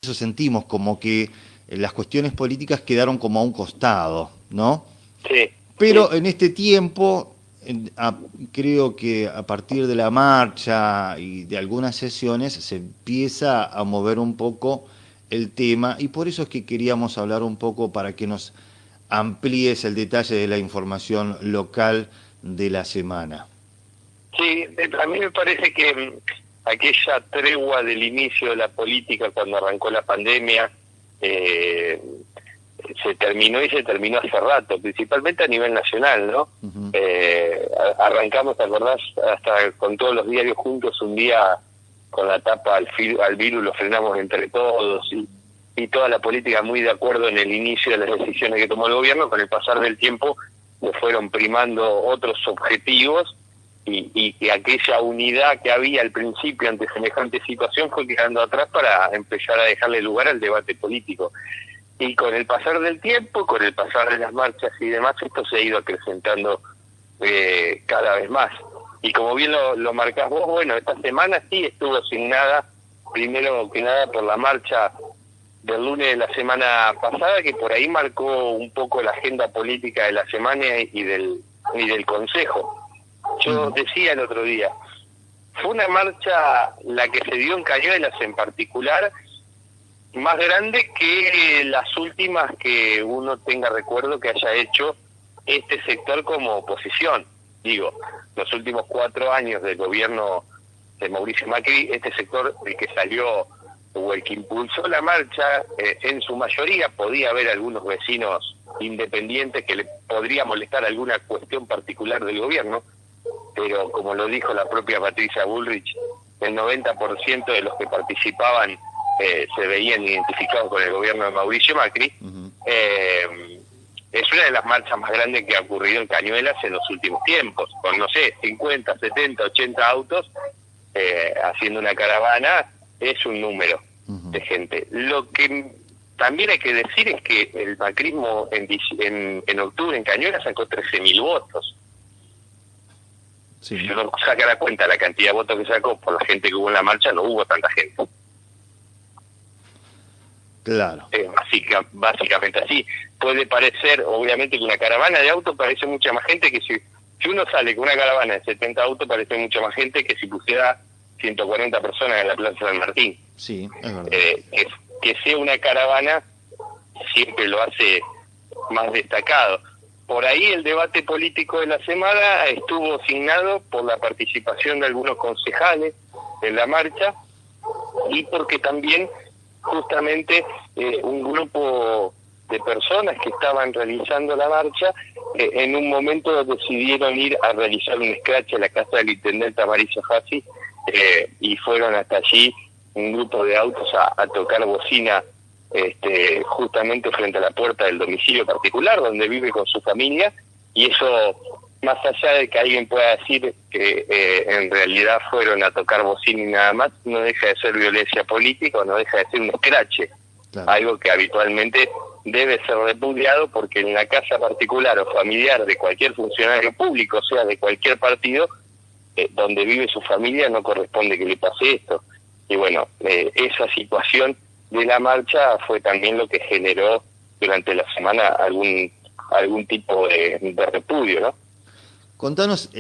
eso sentimos como que las cuestiones políticas quedaron como a un costado, ¿no? Sí, Pero sí, en este tiempo, creo que a partir de la marcha y de algunas sesiones se empieza a mover un poco el tema y por eso es que queríamos hablar un poco para que nos amplíes el detalle de la información local de la semana. sí. A mí me parece que aquella tregua del inicio de la política cuando arrancó la pandemia eh, se terminó y se terminó hace rato, principalmente a nivel nacional, ¿no? Ujú. Arrancamos, ¿te acordás? Hasta con todos los diarios juntos un día con la tapa al virus lo frenamos entre todos y toda la política muy de acuerdo en el inicio de las decisiones que tomó el gobierno. Con el pasar del tiempo se fueron primando otros objetivos y que aquella unidad que había al principio ante semejante situación fue quedando atrás para empezar a dejarle lugar al debate político. Y con el pasar del tiempo, con el pasar de las marchas y demás, esto se ha ido acrecentando cada vez más. Y como bien lo marcás vos, bueno, esta semana sí estuvo asignada, primero que nada por la marcha del lunes de la semana pasada, que por ahí marcó un poco la agenda política de la semana y del Consejo. Yo decía el otro día, fue una marcha la que se dio en Cañuelas en particular, más grande que las últimas que uno tenga recuerdo que haya hecho este sector como oposición. Digo, los últimos 4 años del gobierno de Mauricio Macri, este sector, el que salió o el que impulsó la marcha, en su mayoría podía haber algunos vecinos independientes que le podría molestar alguna cuestión particular del gobierno, pero como lo dijo la propia Patricia Bullrich, el 90% de los que participaban se veían identificados con el gobierno de Mauricio Macri. Uh-huh. Es una de las marchas más grandes que ha ocurrido en Cañuelas en los últimos tiempos, con, no sé, 50, 70, 80 autos haciendo una caravana. Es un número de gente. Lo que también hay que decir es que el macrismo en octubre en Cañuelas sacó 13.000 votos. Sí. Si uno saca la cuenta la cantidad de votos que sacó por la gente que hubo en la marcha, no hubo tanta gente. Claro. Básicamente así. Puede parecer, obviamente, que una caravana de autos parece mucha más gente que si uno sale con una caravana de 70 autos, parece mucha más gente que si pusiera 140 personas en la Plaza San Martín. Sí, es verdad. Que sea una caravana siempre lo hace más destacado. Por ahí el debate político de la semana estuvo asignado por la participación de algunos concejales en la marcha y porque también justamente un grupo de personas que estaban realizando la marcha en un momento decidieron ir a realizar un scratch en la casa del intendente Amarillo Fassi y fueron hasta allí un grupo de autos a tocar bocina justamente frente a la puerta del domicilio particular donde vive con su familia, y eso, más allá de que alguien pueda decir que en realidad fueron a tocar bocina y nada más, no deja de ser violencia política, no deja de ser un escrache, claro. Algo que habitualmente debe ser repudiado porque en la casa particular o familiar de cualquier funcionario público, o sea, de cualquier partido, donde vive su familia, no corresponde que le pase esto. Y bueno, esa situación de la marcha fue también lo que generó durante la semana algún tipo de repudio, ¿no? Contanos,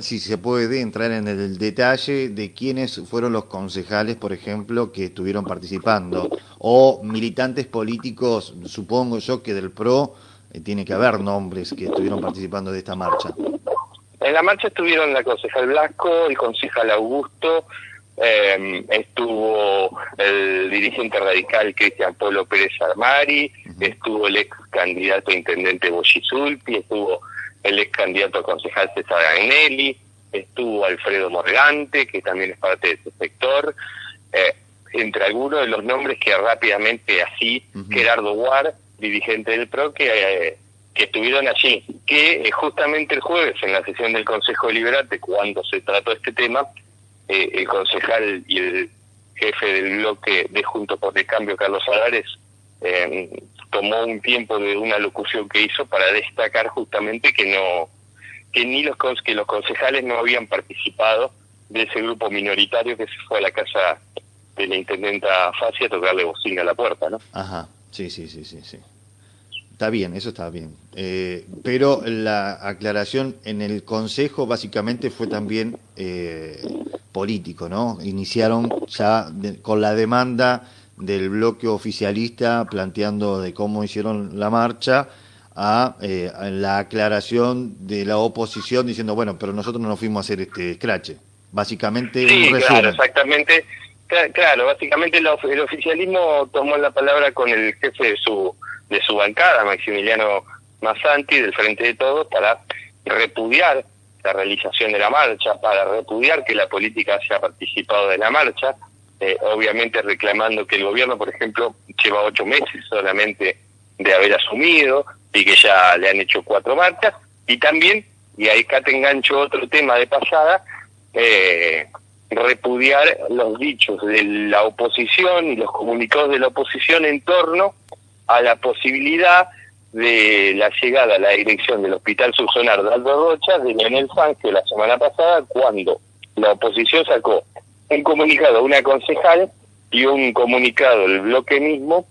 si se puede, entrar en el detalle de quiénes fueron los concejales, por ejemplo, que estuvieron participando, o militantes políticos, supongo yo que del PRO, tiene que haber nombres que estuvieron participando de esta marcha. En la marcha estuvieron la concejal Blasco, el concejal Augusto, estuvo el dirigente radical Cristian Polo Pérez Armari, estuvo el ex candidato a intendente Boyi Sulpi, estuvo el ex candidato a concejal César Agnelli, estuvo Alfredo Morgante, que también es parte de ese sector, entre algunos de los nombres que rápidamente así, Gerardo Guar, dirigente del PRO, que estuvieron allí, que justamente el jueves en la sesión del Consejo Deliberante, cuando se trató este tema, el concejal y el jefe del bloque de Juntos por el Cambio, Carlos Alares, tomó un tiempo de una locución que hizo para destacar justamente que los concejales no habían participado de ese grupo minoritario que se fue a la casa de la intendenta Fassi a tocarle bocina a la puerta, ¿no? Ajá, sí. Está bien, eso está bien. Pero la aclaración en el Consejo básicamente fue también político, ¿no? Iniciaron ya con la demanda del bloque oficialista planteando de cómo hicieron la marcha a la aclaración de la oposición diciendo, bueno, pero nosotros no nos fuimos a hacer este escrache. Básicamente Sí, un resumen. claro, exactamente. Claro, básicamente el oficialismo tomó la palabra con el jefe de su bancada, Maximiliano Massanti, del Frente de Todos, para repudiar la realización de la marcha, para repudiar que la política haya participado de la marcha, obviamente reclamando que el gobierno, por ejemplo, lleva 8 meses solamente de haber asumido y que ya le han hecho 4 marchas, y también, y ahí acá te engancho otro tema de pasada, repudiar los dichos de la oposición y los comunicados de la oposición en torno a la posibilidad de la llegada a la dirección del Hospital Subsonar de Aldo Rocha de Leonel Fangio la semana pasada, cuando la oposición sacó un comunicado a una concejal y un comunicado del bloque mismo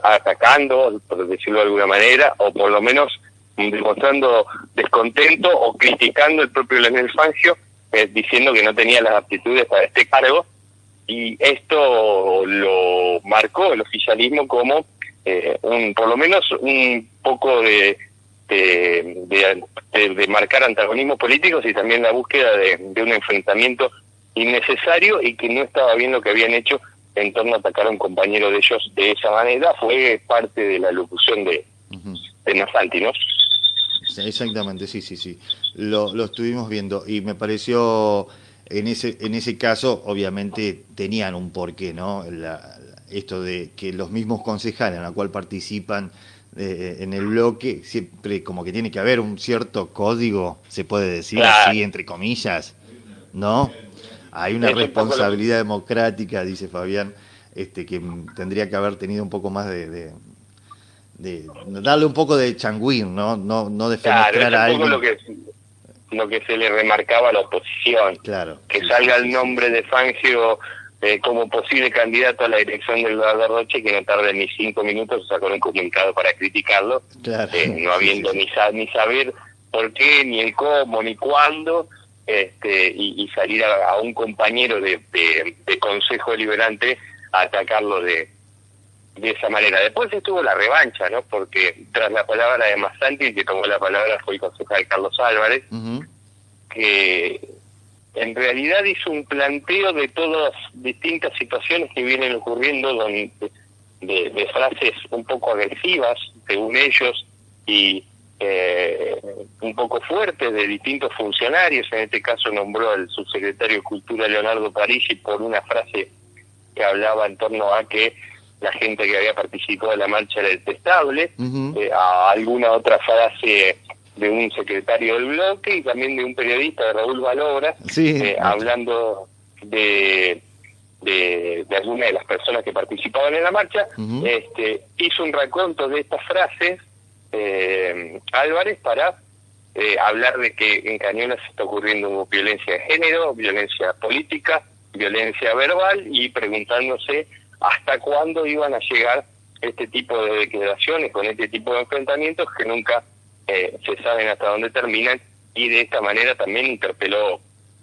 atacando, por decirlo de alguna manera, o por lo menos demostrando descontento o criticando el propio Leonel Fangio, diciendo que no tenía las aptitudes para este cargo, y esto lo marcó el oficialismo como por lo menos un poco de marcar antagonismos políticos y también la búsqueda de un enfrentamiento innecesario y que no estaba bien lo que habían hecho en torno a atacar a un compañero de ellos de esa manera. Fue parte de la locución de Massanti, ¿no? Exactamente, sí. Lo estuvimos viendo y me pareció, en ese caso, obviamente tenían un porqué, ¿no? Esto de que los mismos concejales en la cual participan en el bloque, siempre como que tiene que haber un cierto código, se puede decir así, entre comillas, ¿no? Hay una responsabilidad democrática, dice Fabián, que tendría que haber tenido un poco más de darle un poco de changüín, no de fenestrar a alguien. Lo que se le remarcaba a la oposición, claro, que salga el nombre de Fangio como posible candidato a la dirección del Aldo Rocha y que no tarde ni 5 minutos en sacar un comunicado para criticarlo, claro, no habiendo ni saber por qué, ni el cómo, ni cuándo, y salir a un compañero de Consejo Deliberante a atacarlo de esa manera. Después estuvo la revancha, ¿no? Porque tras la palabra de Massanti, el que tomó la palabra fue el concejal Carlos Álvarez, que en realidad hizo un planteo de todas distintas situaciones que vienen ocurriendo de frases un poco agresivas, según ellos, y un poco fuertes de distintos funcionarios. En este caso nombró al subsecretario de Cultura Leonardo Parisi por una frase que hablaba en torno a que la gente que había participado de la marcha era detestable, a alguna otra frase de un secretario del bloque y también de un periodista, de Raúl Valora, hablando de alguna de las personas que participaban en la marcha. Hizo un raconto de estas frases Álvarez para hablar de que en Cañuelas está ocurriendo violencia de género, violencia política, violencia verbal, y preguntándose hasta cuándo iban a llegar este tipo de declaraciones con este tipo de enfrentamientos que nunca se saben hasta dónde terminan, y de esta manera también interpeló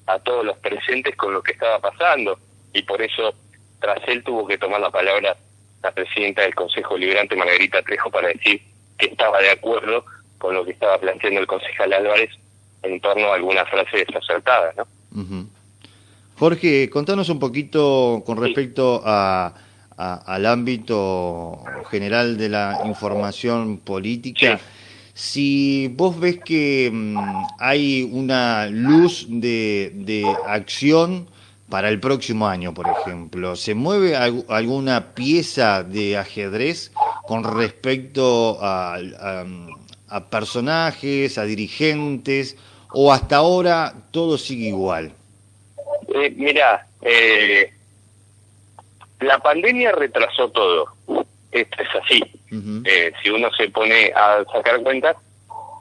a todos los presentes con lo que estaba pasando, y por eso tras él tuvo que tomar la palabra la presidenta del Consejo Deliberante, Margarita Trejo, para decir que estaba de acuerdo con lo que estaba planteando el concejal Álvarez en torno a algunas frases desacertadas, ¿no? Jorge, contanos un poquito con respecto al ámbito general de la información política. Si vos ves que hay una luz de acción para el próximo año, por ejemplo, ¿se mueve alguna pieza de ajedrez con respecto a personajes, a dirigentes, o hasta ahora todo sigue igual? Mirá, la pandemia retrasó todo. Esto es así. Si uno se pone a sacar cuenta,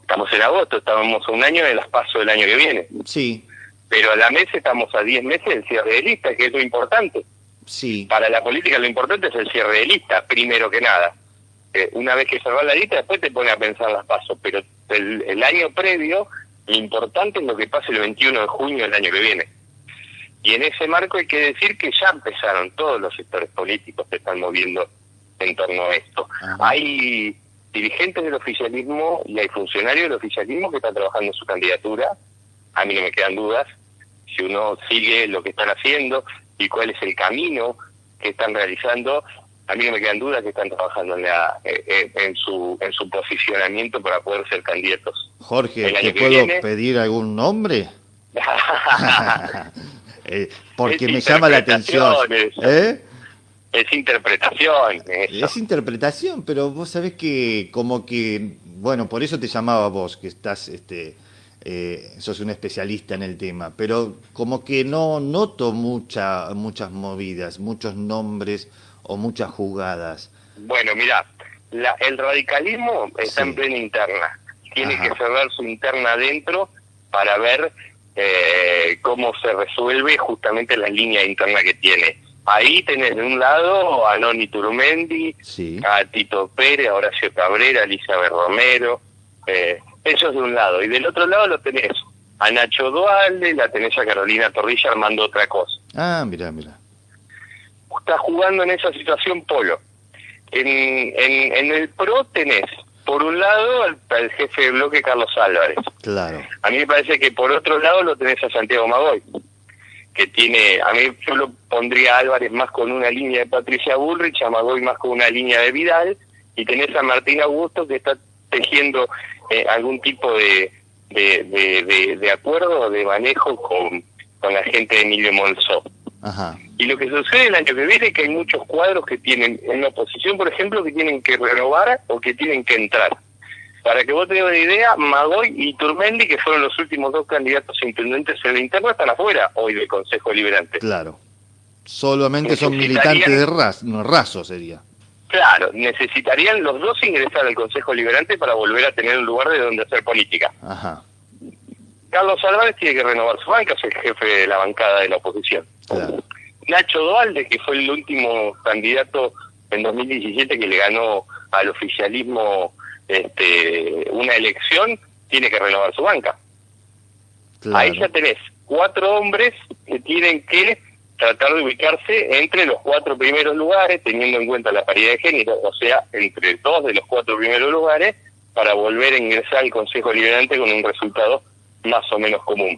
estamos en agosto, estábamos a un año de las PASO del año que viene. Sí. pero a la mesa estamos a 10 meses del cierre de lista, que es lo importante. Sí. Para la política lo importante es el cierre de lista, primero que nada. Una vez que cerrás la lista, después te pone a pensar las pasos, pero el año previo, lo importante es lo que pase el 21 de junio del año que viene. Y en ese marco hay que decir que ya empezaron todos los sectores políticos que están moviendo en torno a esto. Ajá. Hay dirigentes del oficialismo y hay funcionarios del oficialismo que están trabajando en su candidatura. A mí no me quedan dudas. Si uno sigue lo que están haciendo y cuál es el camino que están realizando, a mí no me quedan dudas que están trabajando en su posicionamiento para poder ser candidatos. Jorge, El año ¿te que puedo viene. pedir algún nombre? Porque Es me llama la atención. interpretación Es interpretación. Eso. Es interpretación, pero vos sabés que como que, bueno, por eso te llamaba vos, que estás, sos un especialista en el tema, pero como que no noto muchas movidas, muchos nombres o muchas jugadas. Bueno, mirá, el radicalismo está en plena interna. Tiene Ajá. que cerrar su interna adentro para ver cómo se resuelve justamente la línea interna que tiene. Ahí tenés de un lado a Noni Turumendi, Sí. a Tito Pérez, a Horacio Cabrera, a Elizabeth Romero, eso es de un lado. Y del otro lado lo tenés a Nacho Dualde, la tenés a Carolina Torrilla armando otra cosa. Ah, mirá. Está jugando en esa situación Polo. En el PRO tenés, por un lado, al jefe de bloque Carlos Álvarez. Claro. A mí me parece que por otro lado lo tenés a Santiago Magoy, que tiene, a mí yo lo pondría a Álvarez más con una línea de Patricia Bullrich, a Magoy más con una línea de Vidal, y tenés a Martín Augusto que está tejiendo algún tipo de acuerdo, de manejo con la gente de Emilio Monzó. Ajá. Y lo que sucede el año que viene es que hay muchos cuadros que tienen, en la oposición, por ejemplo, que tienen que renovar o que tienen que entrar. Para que vos tengas una idea, Magoy y Turmendi, que fueron los últimos dos candidatos a intendentes en la interna, están afuera hoy del Consejo Deliberante. Claro. Solamente son Necesitarían- militantes de raso sería. Claro, necesitarían los dos ingresar al Consejo Deliberante para volver a tener un lugar de donde hacer política. Ajá. Carlos Álvarez tiene que renovar su banca, es el jefe de la bancada de la oposición. Claro. Nacho Dualde, que fue el último candidato en 2017 que le ganó al oficialismo una elección, tiene que renovar su banca. Claro. Ahí ya tenés 4 hombres que tienen que tratar de ubicarse entre los 4 primeros lugares, teniendo en cuenta la paridad de género, o sea, entre 2 de los 4 primeros lugares, para volver a ingresar al Consejo Deliberante con un resultado más o menos común.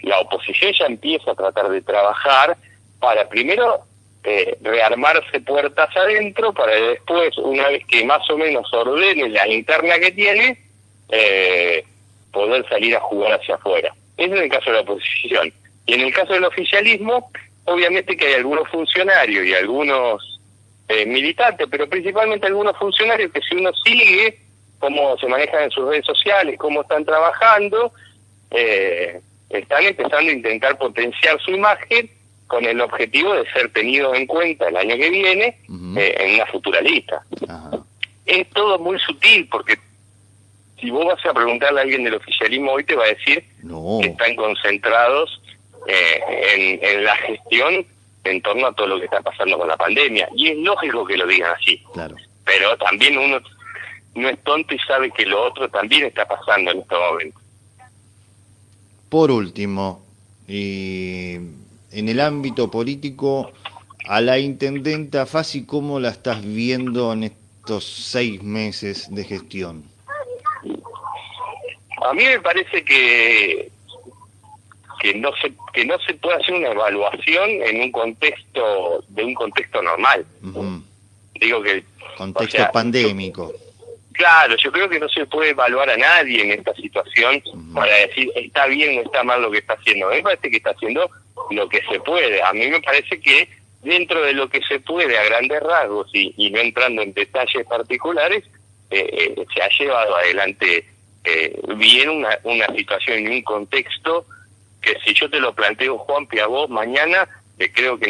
La oposición ya empieza a tratar de trabajar para primero rearmarse puertas adentro, para después, una vez que más o menos ordene la interna que tiene, poder salir a jugar hacia afuera. Ese es el caso de la oposición. Y en el caso del oficialismo, obviamente que hay algunos funcionarios y algunos militantes, pero principalmente algunos funcionarios que si uno sigue cómo se manejan en sus redes sociales, cómo están trabajando, están empezando a intentar potenciar su imagen con el objetivo de ser tenidos en cuenta el año que viene en una futura lista. Ajá. Es todo muy sutil, porque si vos vas a preguntarle a alguien del oficialismo hoy, te va a decir No. que están concentrados en la gestión en torno a todo lo que está pasando con la pandemia. Y es lógico que lo digan así. Claro. Pero también uno no es tonto y sabe que lo otro también está pasando en este momento. Por último, en el ámbito político, a la intendenta Fassi, ¿cómo la estás viendo en estos 6 meses de gestión? A mí me parece que no se puede hacer una evaluación en un contexto normal. Digo que Contexto o sea, pandémico. Claro, yo creo que no se puede evaluar a nadie en esta situación para decir está bien o está mal lo que está haciendo. A mí me parece que está haciendo lo que se puede. A mí me parece que dentro de lo que se puede a grandes rasgos y no entrando en detalles particulares, se ha llevado adelante bien una situación y un contexto que si yo te lo planteo, Juanpi, a vos mañana, creo que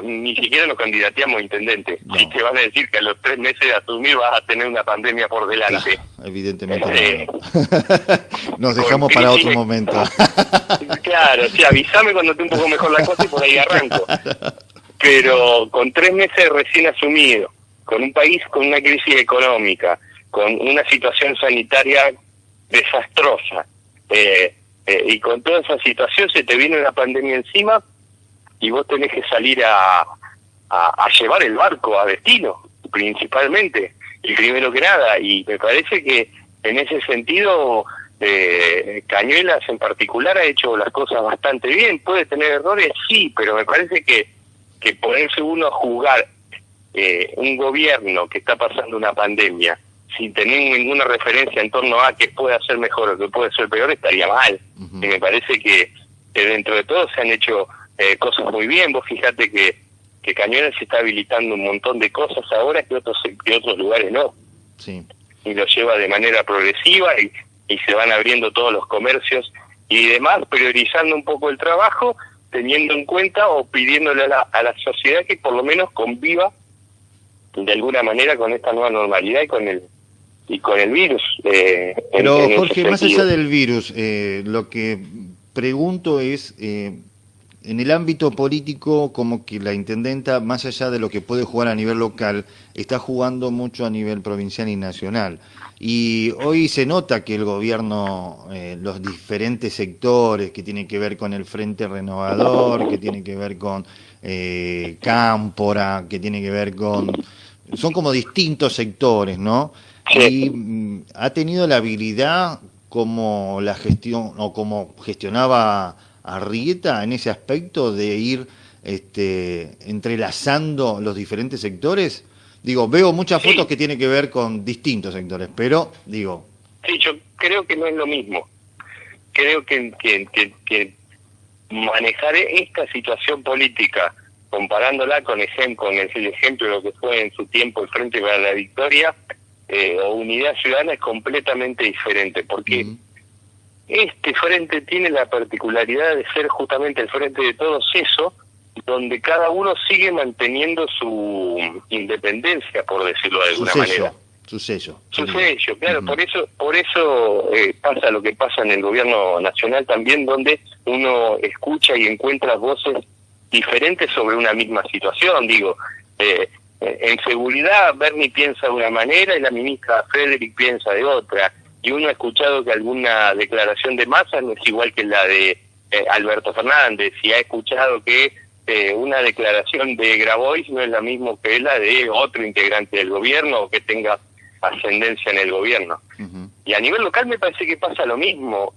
ni siquiera nos candidateamos a intendente. No. Si te van a decir que a los 3 meses de asumir vas a tener una pandemia por delante. Claro, evidentemente no. Nos dejamos Con para crisis otro momento. Claro, sí, avísame cuando esté un poco mejor la cosa y por ahí arranco. Pero con 3 meses recién asumido, con un país con una crisis económica, con una situación sanitaria desastrosa, y con toda esa situación se te viene una pandemia encima y vos tenés que salir a llevar el barco a destino, principalmente, y primero que nada. Y me parece que en ese sentido Cañuelas en particular ha hecho las cosas bastante bien. Puede tener errores, sí, pero me parece que ponerse uno a juzgar un gobierno que está pasando una pandemia sin tener ninguna referencia en torno a qué puede hacer mejor o qué puede ser peor estaría mal. Uh-huh. Y me parece que dentro de todo se han hecho cosas muy bien. Vos fijate que Cañuelas se está habilitando un montón de cosas ahora que otros lugares no. Sí. Y lo lleva de manera progresiva y se van abriendo todos los comercios y demás, priorizando un poco el trabajo, teniendo en cuenta o pidiéndole a la sociedad que por lo menos conviva de alguna manera con esta nueva normalidad y con el virus. Pero en Jorge, ese más sentido. allá del virus, lo que pregunto es, en el ámbito político, como que la intendenta, más allá de lo que puede jugar a nivel local, está jugando mucho a nivel provincial y nacional. Y hoy se nota que el gobierno, los diferentes sectores que tienen que ver con el Frente Renovador, que tienen que ver con Cámpora, que tiene que ver con... Son como distintos sectores, ¿no? Sí. Y ha tenido la habilidad como la gestión o como gestionaba Arrieta en ese aspecto de ir entrelazando los diferentes sectores. Digo, veo muchas fotos que tienen que ver con distintos sectores, pero digo... Sí, yo creo que no es lo mismo. Creo que manejar esta situación política, comparándola con el ejemplo de lo que fue en su tiempo el Frente para la Victoria o Unidad Ciudadana, es completamente diferente, porque este frente tiene la particularidad de ser justamente el frente de todos eso, donde cada uno sigue manteniendo su independencia, por decirlo de alguna manera. Su sello. Su sello, claro, por eso pasa lo que pasa en el gobierno nacional también, donde uno escucha y encuentra voces diferentes sobre una misma situación. Digo, en seguridad Bernie piensa de una manera y la ministra Frederick piensa de otra, y uno ha escuchado que alguna declaración de Massa no es igual que la de Alberto Fernández, y ha escuchado que una declaración de Grabois no es la misma que la de otro integrante del gobierno o que tenga ascendencia en el gobierno. Y a nivel local me parece que pasa lo mismo.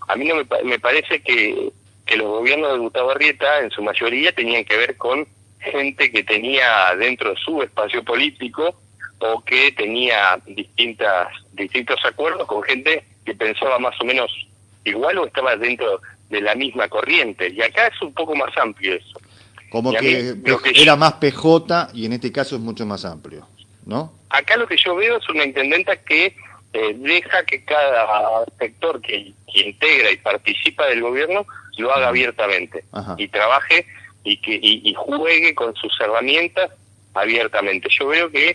A mí no me parece que los gobiernos de Gustavo Arrieta en su mayoría tenían que ver con gente que tenía dentro de su espacio político o que tenía distintos acuerdos con gente que pensaba más o menos igual o estaba dentro de la misma corriente. Y acá es un poco más amplio eso. Como que era más PJ y en este caso es mucho más amplio, ¿no? Acá lo que yo veo es una intendenta que deja que cada sector que integra y participa del gobierno lo haga abiertamente. Ajá. Y trabaje y juegue con sus herramientas abiertamente. Yo veo que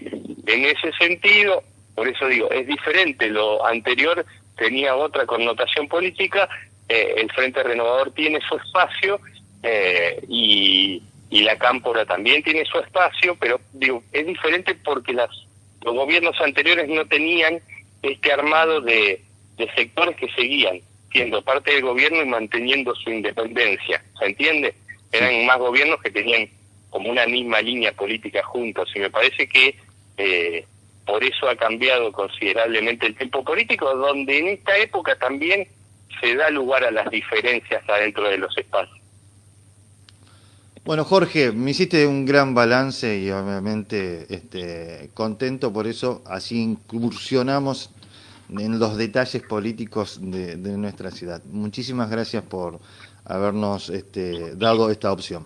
en ese sentido, por eso digo, es diferente. Lo anterior tenía otra connotación política, el Frente Renovador tiene su espacio y la Cámpora también tiene su espacio, pero digo, es diferente porque los gobiernos anteriores no tenían este armado de sectores que seguían siendo parte del gobierno y manteniendo su independencia, ¿se entiende? Eran más gobiernos que tenían como una misma línea política juntos, y me parece que por eso ha cambiado considerablemente el tiempo político, donde en esta época también se da lugar a las diferencias adentro de los espacios. Bueno, Jorge, me hiciste un gran balance y obviamente contento por eso, así incursionamos en los detalles políticos de nuestra ciudad. Muchísimas gracias por habernos dado esta opción.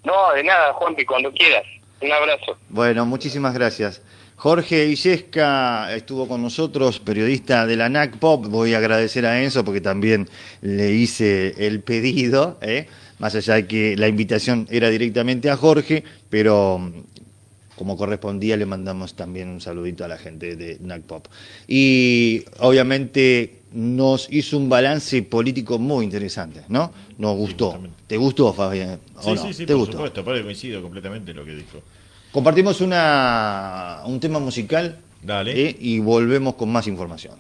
No, de nada, Juanpi, cuando quieras. Un abrazo. Bueno, muchísimas gracias. Jorge Illesca estuvo con nosotros, periodista de la NACPOP. Voy a agradecer a Enzo porque también le hice el pedido, más allá de que la invitación era directamente a Jorge, pero como correspondía le mandamos también un saludito a la gente de NACPOP. Y obviamente nos hizo un balance político muy interesante, ¿no? Nos gustó. Sí, ¿Te gustó, Fabián? Sí, ¿O no? sí, sí, ¿Te por gustó? supuesto, aparte coincido completamente en lo que dijo. Compartimos un tema musical. Dale. Y volvemos con más información.